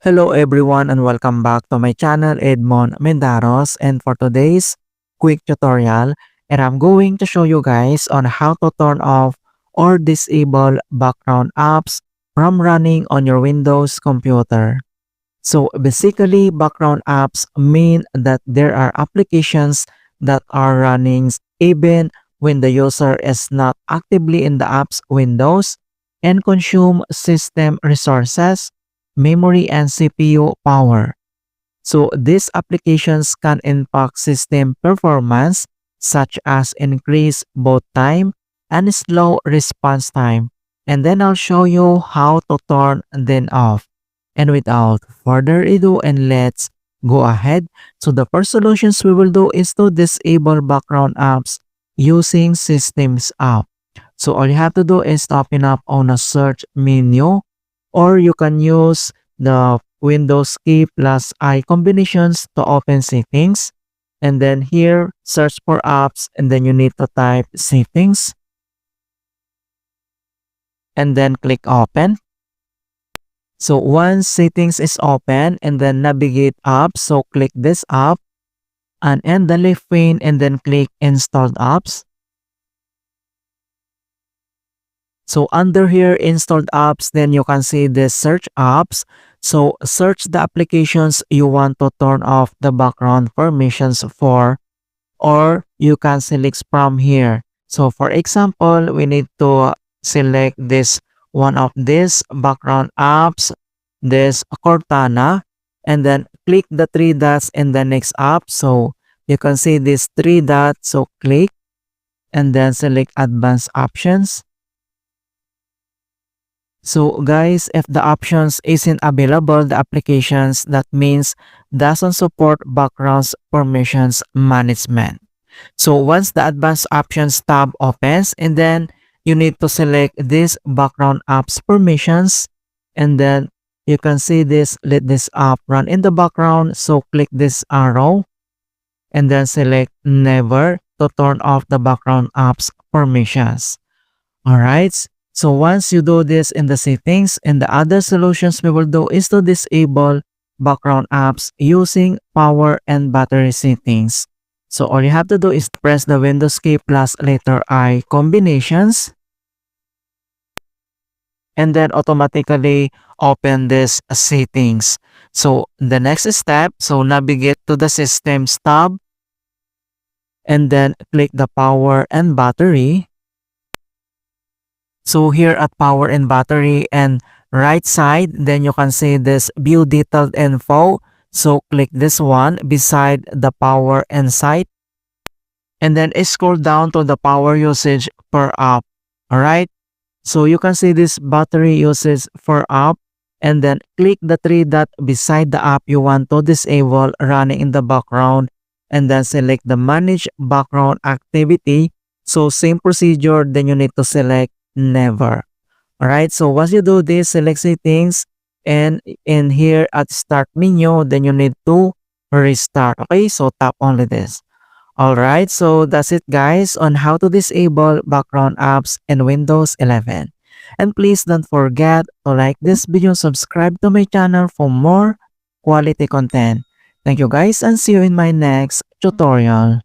Hello everyone and welcome back to my channel Edmund Mindaros, and for today's quick tutorial, and I'm going to show you guys on how to turn off or disable background apps from running on your Windows computer. So basically, background apps mean that there are applications that are running even when the user is not actively in the app's windows and consume system resources, memory, and CPU power. So these applications can impact system performance such as increase boot time and slow response time. And then I'll show you how to turn them off. And without further ado, and let's go ahead. So the first solutions we will do is to disable background apps using Systems app. So all you have to do is to open up on a search menu, or you can use the Windows+i combinations to open settings. And then here, search for apps, and then you need to type settings and then click open. So once settings is open, and then navigate up, so click this app and end the left pane and then click installed apps. So under here, installed apps, then you can see the search apps. So search the applications you want to turn off the background permissions for, or you can select from here. So for example, we need to select this one of these background apps, this Cortana, and then click the three dots in the next app. So you can see these three dots, so click and then select advanced options. So guys, if the options isn't available, the applications, that means doesn't support background permissions management. So once the advanced options tab opens, and then you need to select this background apps permissions, and then you can see this, let this app run in the background. So click this arrow and then select never to turn off the background apps permissions. Alright. So once you do this in the settings, and the other solutions we will do is to disable background apps using power and battery settings. So all you have to do is press the Windows key plus letter I combinations, and then automatically open this settings. So the next step, so navigate to the Systems tab and then click the power and battery. So here at power and battery and right side, then you can see this view detailed info. So click this one beside the power and site, and then scroll down to the power usage per app. Alright. So you can see this battery usage per app, and then click the three dot beside the app you want to disable running in the background, and then select the manage background activity. So same procedure, then you need to select never. Alright, so once you do this, select settings, and in here at start menu, then you need to restart. Okay, so tap only this. Alright, so that's it guys on how to disable background apps in Windows 11. And please don't forget to like this video, subscribe to my channel for more quality content. Thank you guys, and see you in my next tutorial.